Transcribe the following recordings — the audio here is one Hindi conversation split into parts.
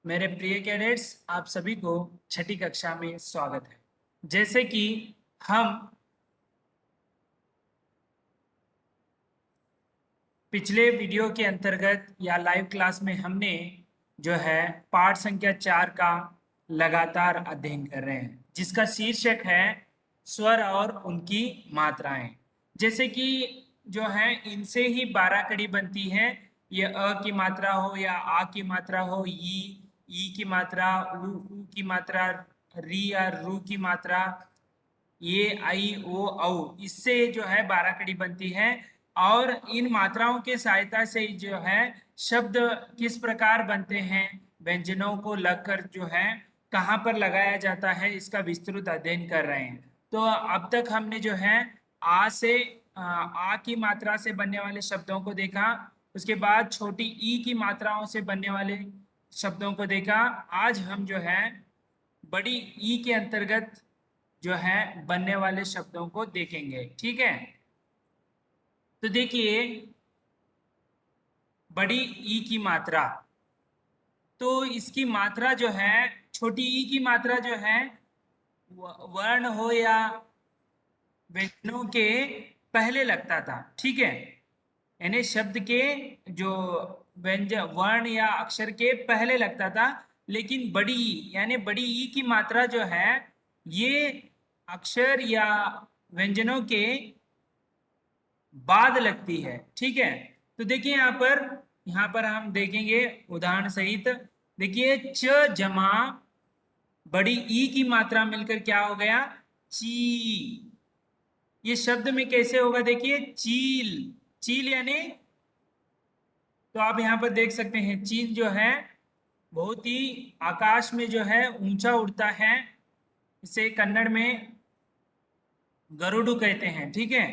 मेरे प्रिय कैडेट्स, आप सभी को छठी कक्षा में स्वागत है। जैसे कि हम पिछले वीडियो के अंतर्गत या लाइव क्लास में हमने जो है पाठ संख्या 4 का लगातार अध्ययन कर रहे हैं, जिसका शीर्षक है स्वर और उनकी मात्राएं। जैसे कि जो है इनसे ही 12 कड़ी बनती है। ये अ की मात्रा हो या आ की मात्रा हो, ई की मात्रा, ऊ की मात्रा, री या रू की मात्रा, ये आई ओ औ, इससे जो है 12 कड़ी बनती है। और इन मात्राओं के सहायता से जो है शब्द किस प्रकार बनते हैं, व्यंजनों को लगकर जो है कहाँ पर लगाया जाता है, इसका विस्तृत अध्ययन कर रहे हैं। तो अब तक हमने जो है आ से आ की मात्रा से बनने वाले शब्दों को देखा। उसके बाद छोटी ई की मात्राओं से बनने वाले शब्दों को देखा। आज हम जो है बड़ी ई के अंतर्गत जो है बनने वाले शब्दों को देखेंगे। ठीक है, तो देखिए बड़ी ई की मात्रा, तो इसकी मात्रा जो है छोटी ई की मात्रा जो है वर्ण हो या व्यंजनों के पहले लगता था। ठीक है, यानी शब्द के जो व्यंजन वर्ण या अक्षर के पहले लगता था। लेकिन बड़ी ई यानी बड़ी ई की मात्रा जो है ये अक्षर या व्यंजनों के बाद लगती है। ठीक है, तो देखिए यहाँ पर हम देखेंगे उदाहरण सहित। देखिए च जमा बड़ी ई की मात्रा मिलकर क्या हो गया, ची। ये शब्द में कैसे होगा, देखिए चील। चील यानी, तो आप यहाँ पर देख सकते हैं चील जो है बहुत ही आकाश में जो है ऊंचा उड़ता है। इसे कन्नड़ में गरुड़ कहते हैं। ठीक है,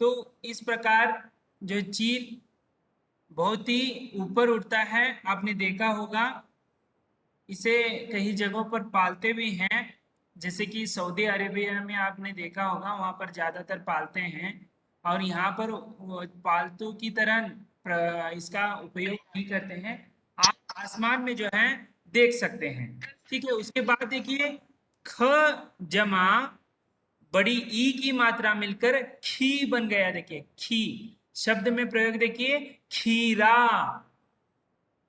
तो इस प्रकार जो चील बहुत ही ऊपर उड़ता है, आपने देखा होगा। इसे कई जगहों पर पालते भी हैं, जैसे कि सऊदी अरेबिया में आपने देखा होगा, वहां पर ज्यादातर पालते हैं। और यहाँ पर वो पालतू की तरह इसका उपयोग नहीं करते हैं। आप आसमान में जो है देख सकते हैं। ठीक है, उसके बाद देखिए ख जमा बड़ी ई की मात्रा मिलकर खी बन गया। देखिए खी शब्द में प्रयोग देखिए, खीरा।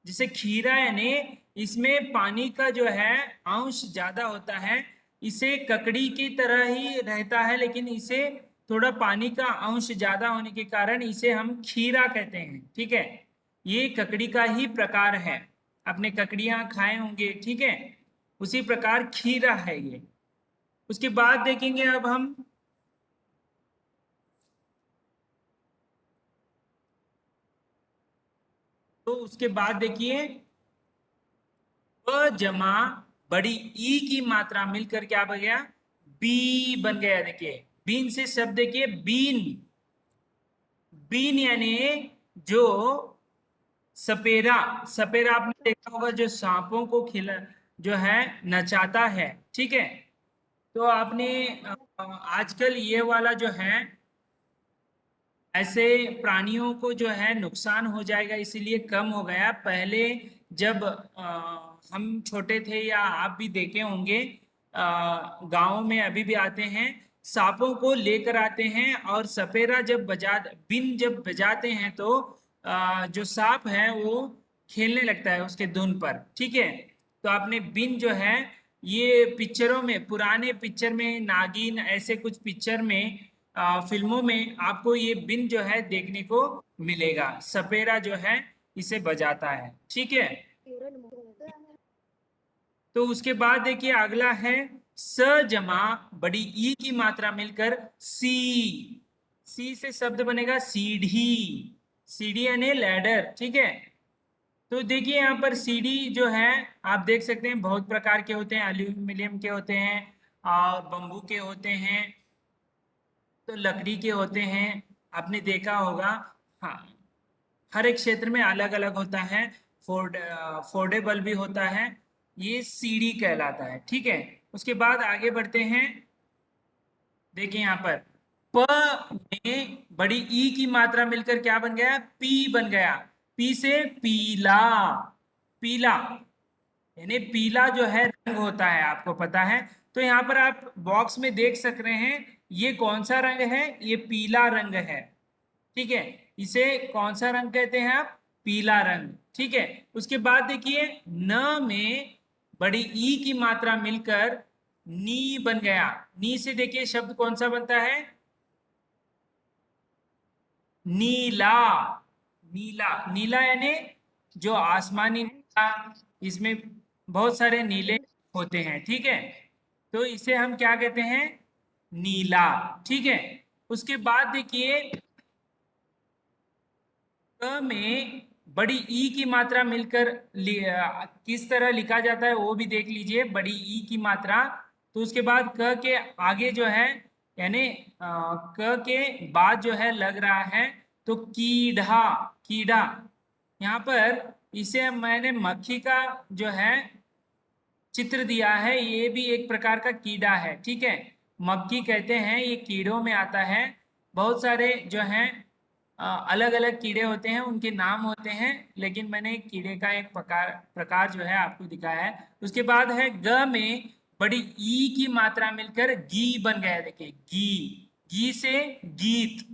जिसे खीरा यानी इसमें पानी का जो है अंश ज्यादा होता है। इसे ककड़ी की तरह ही रहता है, लेकिन इसे थोड़ा पानी का अंश ज्यादा होने के कारण इसे हम खीरा कहते हैं। ठीक है, ये ककड़ी का ही प्रकार है। आपने ककड़ियां खाए होंगे। ठीक है, उसी प्रकार खीरा है ये। उसके बाद देखेंगे अब हम, तो उसके बाद देखिए ब जमा बड़ी ई की मात्रा मिलकर क्या बन गया, बी बन गया। देखिए बीन से शब्द देखिए बीन। बीन यानी जो सपेरा। सपेरा आपने देखा होगा, जो सांपों को खिला जो है नचाता है। ठीक है, तो आपने आजकल ये वाला जो है ऐसे प्राणियों को जो है नुकसान हो जाएगा, इसीलिए कम हो गया। पहले जब हम छोटे थे या आप भी देखे होंगे, गाँव में अभी भी आते हैं, सांपों को लेकर आते हैं और सपेरा जब बिन जब बजाते हैं तो जो सांप है वो खेलने लगता है उसके धुन पर। ठीक है, तो आपने बिन जो है ये पिक्चरों में, पुराने पिक्चर में, नागिन ऐसे कुछ पिक्चर में, फिल्मों में आपको ये बिन जो है देखने को मिलेगा। सपेरा जो है इसे बजाता है। ठीक है, तो उसके बाद देखिए अगला है स जमा बड़ी ई की मात्रा मिलकर सी। सी से शब्द बनेगा सीढ़ी। सीढ़ी यानी लैडर। ठीक है, तो देखिए यहाँ पर सीढ़ी जो है आप देख सकते हैं बहुत प्रकार के होते हैं। एल्यूमिनियम के होते हैं और बम्बू के होते हैं, तो लकड़ी के होते हैं। आपने देखा होगा। हाँ, हर एक क्षेत्र में अलग अलग होता है। फोल्डेबल भी होता है। ये सीढ़ी कहलाता है। ठीक है, उसके बाद आगे बढ़ते हैं। देखिए यहाँ पर प में बड़ी ई की मात्रा मिलकर क्या बन गया, पी बन गया। पी से पीला। पीला। यानी पीला जो है रंग होता है, आपको पता है। तो यहाँ पर आप बॉक्स में देख सक रहे हैं, ये कौन सा रंग है, ये पीला रंग है। ठीक है, इसे कौन सा रंग कहते हैं आप, पीला रंग। ठीक है, उसके बाद देखिए न में बड़ी ई की मात्रा मिलकर नी बन गया। नी से देखिए शब्द कौन सा बनता है, नीला। नीला, नीला यानी जो आसमानी नीला, इसमें बहुत सारे नीले होते हैं। ठीक है, तो इसे हम क्या कहते हैं, नीला। ठीक है, उसके बाद देखिए क में बड़ी ई की मात्रा मिलकर किस तरह लिखा जाता है वो भी देख लीजिए, बड़ी ई की मात्रा। तो उसके बाद क के आगे जो है, यानी क के बाद जो है लग रहा है तो कीड़ा। कीड़ा, यहाँ पर इसे मैंने मक्खी का जो है चित्र दिया है, ये भी एक प्रकार का कीड़ा है। ठीक है, मक्खी कहते हैं, ये कीड़ों में आता है। बहुत सारे जो हैं अलग अलग कीड़े होते हैं, उनके नाम होते हैं, लेकिन मैंने कीड़े का एक प्रकार प्रकार जो है आपको दिखाया है। उसके बाद है ग में बड़ी ई की मात्रा मिलकर गी बन गया है। देखिए गी, गी से गीत।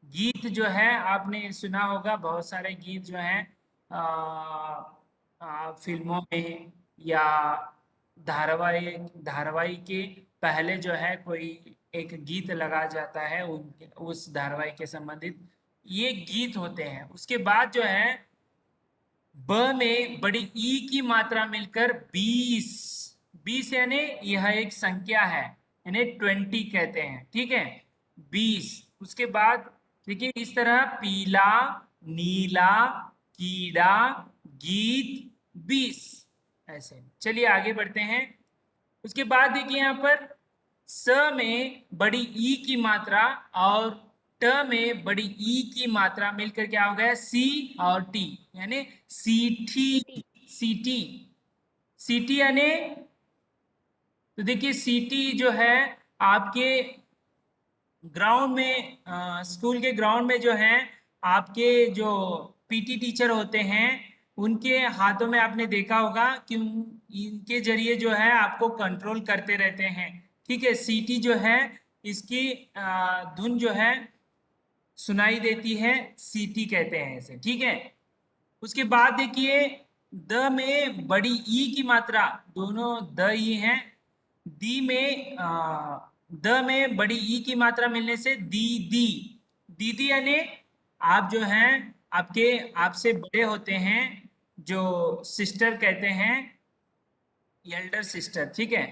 गीत जो है आपने सुना होगा, बहुत सारे गीत जो हैं फिल्मों में या धारावाहिक धारावाहिक के पहले जो है कोई एक गीत लगा जाता है उनके उस धारावाहिक के संबंधित, ये गीत होते हैं। उसके बाद जो है ब में बड़ी ई की मात्रा मिलकर 20। 20 यानी यह एक संख्या है, यानी 20 कहते हैं। ठीक है, 20। उसके बाद देखिए इस तरह पीला, नीला, कीड़ा, गीत, 20, ऐसे। चलिए आगे बढ़ते हैं। उसके बाद देखिए यहाँ पर स में बड़ी ई की मात्रा और ट में बड़ी ई की मात्रा मिलकर क्या हो गया, सी और टी, यानी सीठी। सीटी, सीटी यानी, तो देखिए सीटी जो है आपके ग्राउंड में स्कूल के ग्राउंड में जो है आपके जो पीटी टीचर होते हैं, उनके हाथों में आपने देखा होगा कि इनके जरिए जो है आपको कंट्रोल करते रहते हैं। ठीक है, सीटी जो है इसकी धुन जो है सुनाई देती है, सीटी कहते हैं इसे। ठीक है, उसके बाद देखिए द में बड़ी ई की मात्रा, दोनों द ई हैं। दी में द में बड़ी ई की मात्रा मिलने से दीदी। दीदी यानी आप जो हैं आपके आपसे बड़े होते हैं, जो सिस्टर कहते हैं, एल्डर सिस्टर। ठीक है,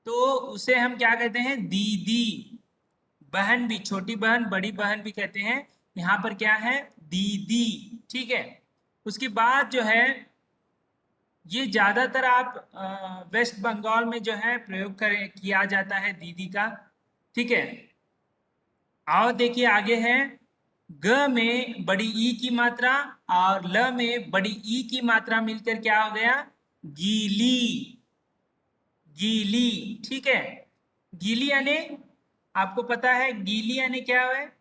तो उसे हम क्या कहते हैं, दीदी। बहन भी, छोटी बहन बड़ी बहन भी कहते हैं, यहाँ पर क्या है, दीदी। ठीक है, उसके बाद जो है ये ज्यादातर आप वेस्ट बंगाल में जो है प्रयोग करें किया जाता है दीदी का। ठीक है, आओ देखिए आगे है ग में बड़ी ई की मात्रा और ल में बड़ी ई की मात्रा मिलकर क्या हो गया, गीली। गीली, ठीक है। गीली यानी आपको पता है गीली यानी क्या है,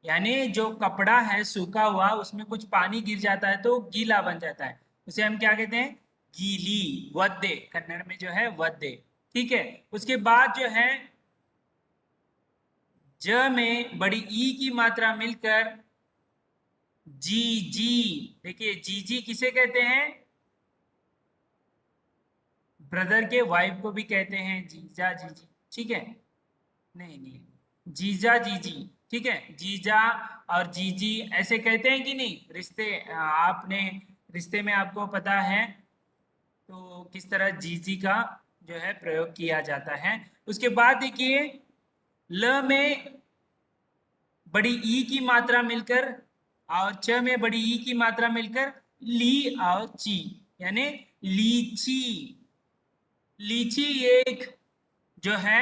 यानी जो कपड़ा है सूखा हुआ उसमें कुछ पानी गिर जाता है तो गीला बन जाता है, उसे हम क्या कहते हैं, गीली। वद्दे, कन्नड़ में जो है वद्दे। ठीक है, उसके बाद जो है ज में बड़ी ई की मात्रा मिलकर जी जी। देखिए जी जी किसे कहते हैं, ब्रदर के वाइफ को भी कहते हैं जीजा जीजी। ठीक है, नहीं नहीं, जीजा जीजी। ठीक है, जीजा और जीजी ऐसे कहते हैं कि नहीं, रिश्ते आपने रिश्ते में आपको पता है तो किस तरह जीजी का जो है प्रयोग किया जाता है। उसके बाद देखिए ल में बड़ी ई की मात्रा मिलकर और च में बड़ी ई की मात्रा मिलकर ली और ची, यानी लीची। लीची एक जो है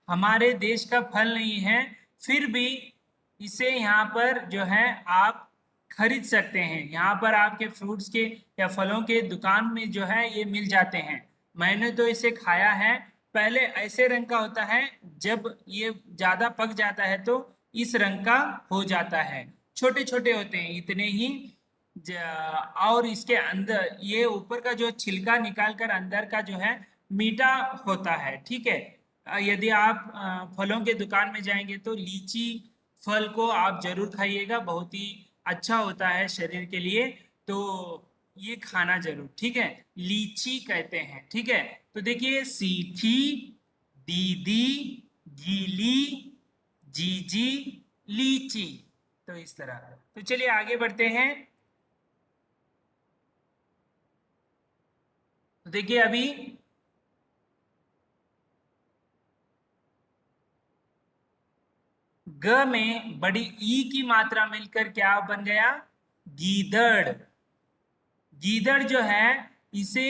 हमारे देश का फल नहीं है, फिर भी इसे यहाँ पर जो है आप खरीद सकते हैं। यहाँ पर आपके फ्रूट्स के या फलों के दुकान में जो है ये मिल जाते हैं। मैंने तो इसे खाया है। पहले ऐसे रंग का होता है, जब ये ज्यादा पक जाता है तो इस रंग का हो जाता है। छोटे छोटे होते हैं, इतने ही और इसके अंदर ये ऊपर का जो छिलका निकाल कर अंदर का जो है मीठा होता है, ठीक है। यदि आप फलों के दुकान में जाएंगे तो लीची फल को आप जरूर खाइएगा, बहुत ही अच्छा होता है शरीर के लिए। तो ये खाना जरूर, ठीक है। लीची कहते हैं, ठीक है। तो देखिए, सीठी, दीदी, गीली, जीजी, लीची। तो इस तरह। तो चलिए आगे बढ़ते हैं। तो देखिए अभी ग में बड़ी ई की मात्रा मिलकर क्या बन गया? गीदड़। गीदड़ जो है, इसे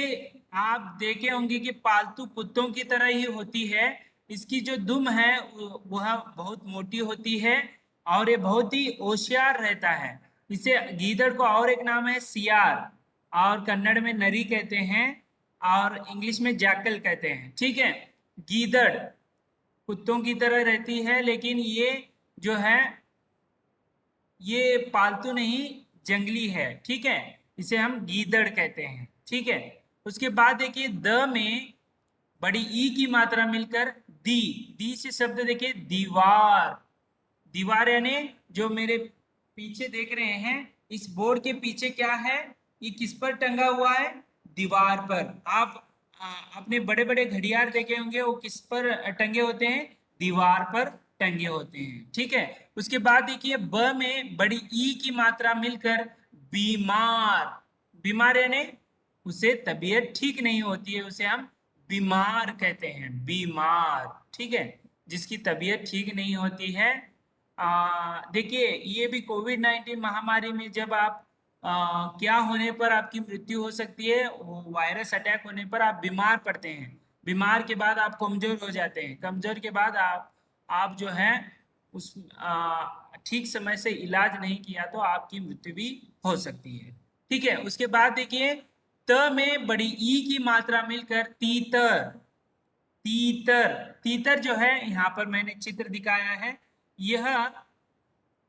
आप देखे होंगे कि पालतू कुत्तों की तरह ही होती है। इसकी जो दुम है वह बहुत मोटी होती है और ये बहुत ही होशियार रहता है। इसे गीदड़ को और एक नाम है सियार, और कन्नड़ में नरी कहते हैं, और इंग्लिश में जैकल कहते हैं, ठीक है। गीदड़ कुत्तों की तरह रहती है, लेकिन ये जो है ये पालतू नहीं, जंगली है, ठीक है। इसे हम गीदड़ कहते हैं, ठीक है। उसके बाद देखिए द में बड़ी ई की मात्रा मिलकर दी। दी से शब्द देखिए दीवार। दीवार यानी जो मेरे पीछे देख रहे हैं, इस बोर्ड के पीछे क्या है? ये किस पर टंगा हुआ है? दीवार पर। आप अपने बड़े बड़े घड़ियाल देखे होंगे, वो किस पर टंगे होते हैं? दीवार पर टंगे होते हैं, ठीक है। उसके बाद देखिए ब में बड़ी ई की मात्रा मिलकर बीमार। बीमार यानी उसे तबीयत ठीक नहीं होती है, उसे हम बीमार कहते हैं, बीमार, ठीक है। जिसकी तबीयत ठीक नहीं होती है। देखिए ये भी कोविड-19 महामारी में जब आप क्या होने पर आपकी मृत्यु हो सकती है? वो वायरस अटैक होने पर आप बीमार पड़ते हैं। बीमार के बाद आप कमजोर हो जाते हैं, कमजोर के बाद आप जो है उस ठीक समय से इलाज नहीं किया तो आपकी मृत्यु भी हो सकती है, ठीक है। उसके बाद देखिए त में बड़ी ई की मात्रा मिलकर तीतर। तीतर। तीतर जो है यहाँ पर मैंने चित्र दिखाया है, यह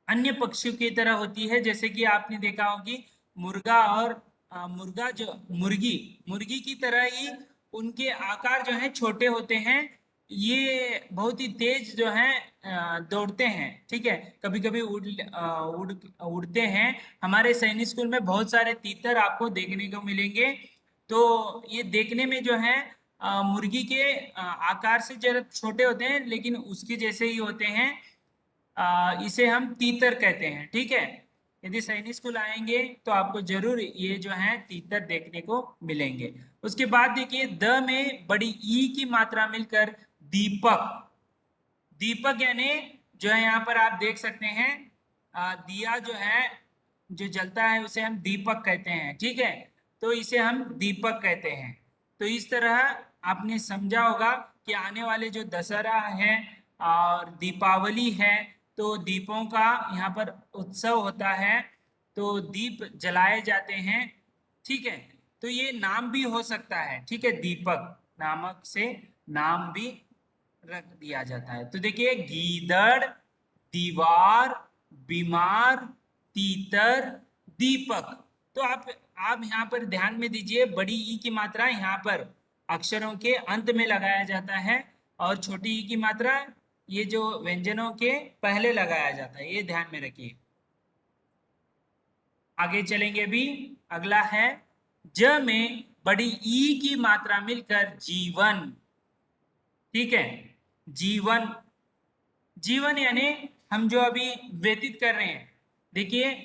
अन्य पक्षियों की तरह होती है। जैसे कि आपने देखा होगी मुर्गा और मुर्गा जो मुर्गी मुर्गी की तरह ही उनके आकार जो है छोटे होते हैं। ये बहुत ही तेज जो है दौड़ते हैं, ठीक है। कभी कभी उड़ते हैं। हमारे सैनिक स्कूल में बहुत सारे तीतर आपको देखने को मिलेंगे। तो ये देखने में जो है मुर्गी के आकार से जरा छोटे होते हैं, लेकिन उसके जैसे ही होते हैं। इसे हम तीतर कहते हैं, ठीक है। यदि सैनिक स्कूल आएंगे तो आपको जरूर ये जो है तीतर देखने को मिलेंगे। उसके बाद देखिए द में बड़ी ई की मात्रा मिलकर दीपक। दीपक यानी जो है यहाँ पर आप देख सकते हैं दिया जो है जो जलता है उसे हम दीपक कहते हैं, ठीक है। तो इसे हम दीपक कहते हैं। तो इस तरह आपने समझा होगा कि आने वाले जो दशहरा है और दीपावली है, तो दीपों का यहाँ पर उत्सव होता है, तो दीप जलाए जाते हैं, ठीक है। तो ये नाम भी हो सकता है, ठीक है, दीपक नामक से नाम भी रख दिया जाता है। तो देखिए गीदड़, दीवार, बीमार, तीतर, दीपक। तो आप यहाँ पर ध्यान में दीजिए, बड़ी ई की मात्रा यहाँ पर अक्षरों के अंत में लगाया जाता है, और छोटी ई की मात्रा ये जो व्यंजनों के पहले लगाया जाता है, ये ध्यान में रखिए। आगे चलेंगे भी। अगला है ज में बड़ी ई की मात्रा मिलकर जीवन, ठीक है। जीवन। जीवन यानी हम जो अभी व्यतीत कर रहे हैं। देखिए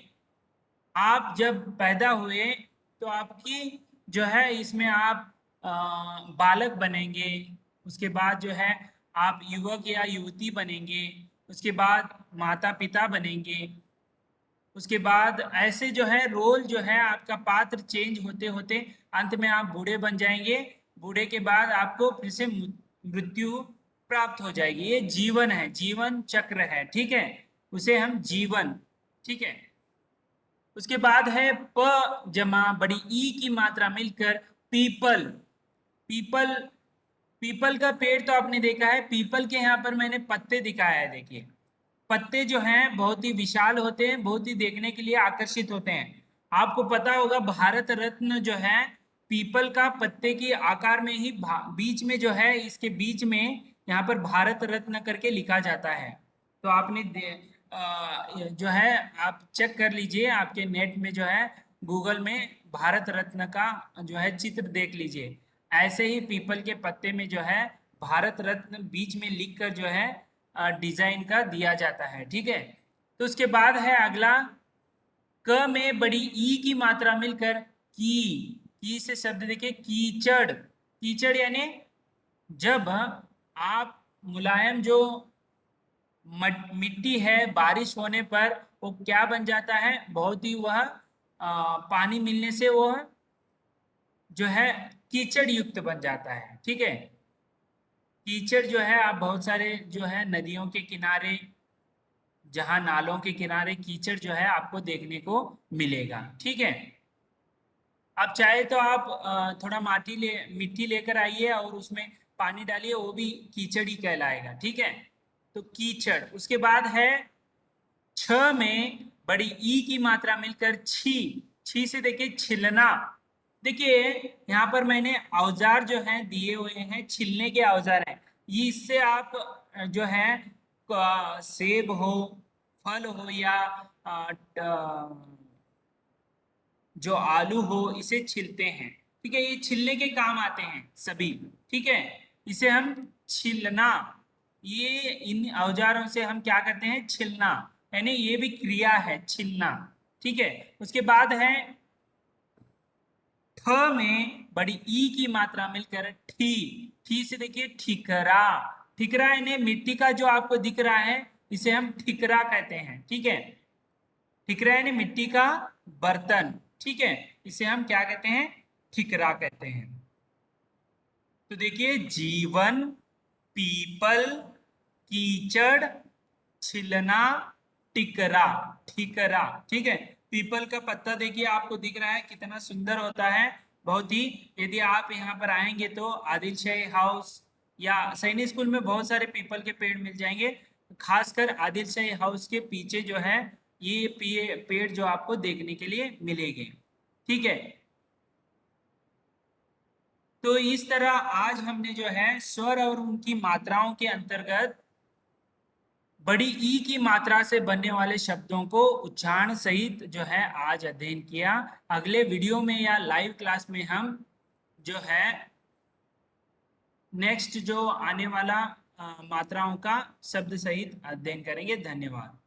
आप जब पैदा हुए तो आपकी जो है इसमें आप बालक बनेंगे। उसके बाद जो है आप युवक या युवती बनेंगे। उसके बाद माता पिता बनेंगे। उसके बाद ऐसे जो है रोल जो है आपका पात्र चेंज होते होते अंत में आप बूढ़े बन जाएंगे। बूढ़े के बाद आपको फिर से मृत्यु प्राप्त हो जाएगी। ये जीवन है, जीवन चक्र है, ठीक है। उसे हम जीवन, ठीक है। उसके बाद है प जमा बड़ी ई की मात्रा मिलकर पीपल। पीपल। पीपल का पेड़ तो आपने देखा है। पीपल के यहाँ पर मैंने पत्ते दिखाया है, देखिए पत्ते जो हैं बहुत ही विशाल होते हैं, बहुत ही देखने के लिए आकर्षित होते हैं। आपको पता होगा भारत रत्न जो है पीपल का पत्ते के आकार में ही बीच में जो है, इसके बीच में यहाँ पर भारत रत्न करके लिखा जाता है। तो आपने जो है आप चेक कर लीजिए, आपके नेट में जो है गूगल में भारत रत्न का जो है चित्र देख लीजिए। ऐसे ही पीपल के पत्ते में जो है भारत रत्न बीच में लिखकर जो है डिजाइन का दिया जाता है। ठीक है, तो उसके बाद है अगला, क में बड़ी ई की मात्रा मिलकर की से शब्द देखिए कीचड़। कीचड़ यानी जब आप मुलायम जो मिट्टी है बारिश होने पर वो क्या बन जाता है, बहुत ही वह पानी मिलने से वह जो है कीचड़ युक्त बन जाता है। ठीक है, कीचड़ जो है आप बहुत सारे जो है नदियों के किनारे, जहां नालों के किनारे कीचड़ जो है आपको देखने को मिलेगा। ठीक है, आप चाहे तो आप थोड़ा मिट्टी लेकर आइए और उसमें पानी डालिए, वो भी कीचड़ ही कहलाएगा। ठीक है, तो कीचड़। उसके बाद है छ में बड़ी ई की मात्रा मिलकर छी। छी से देखिए छिलना। देखिए यहाँ पर मैंने औजार जो हैं दिए हुए हैं, छिलने के औजार हैं। ये इससे आप जो है सेब हो, फल हो, या जो आलू हो, इसे छिलते हैं। ठीक है, ये छिलने के काम आते हैं सभी। ठीक है, इसे हम छिलना, ये इन औजारों से हम क्या करते हैं, छिलना, यानी ये भी क्रिया है छिलना। ठीक है, उसके बाद है ठ में बड़ी ई की मात्रा मिलकर ठी। ठी से देखिए ठिकरा। ठिकरा यानी मिट्टी का जो आपको दिख रहा है इसे हम ठिकरा कहते हैं। ठीक है, ठिकरा यानी मिट्टी का बर्तन। ठीक है, इसे हम क्या कहते हैं, ठिकरा कहते हैं। तो देखिए जीवन, पीपल, कीचड़, छिलना, टिकरा, ठिकरा। ठीक है, पीपल का पत्ता देखिए आपको दिख रहा है कितना सुंदर होता है, बहुत ही। यदि आप यहाँ पर आएंगे तो आदिल शाही हाउस या सैनिक स्कूल में बहुत सारे पीपल के पेड़ मिल जाएंगे। खासकर आदिल शाही हाउस के पीछे जो है ये पेड़ जो आपको देखने के लिए मिलेंगे। ठीक है, तो इस तरह आज हमने जो है स्वर और उनकी मात्राओं के अंतर्गत बड़ी ई की मात्रा से बनने वाले शब्दों को उच्चारण सहित जो है आज अध्ययन किया। अगले वीडियो में या लाइव क्लास में हम जो है नेक्स्ट जो आने वाला मात्राओं का शब्द सहित अध्ययन करेंगे। धन्यवाद।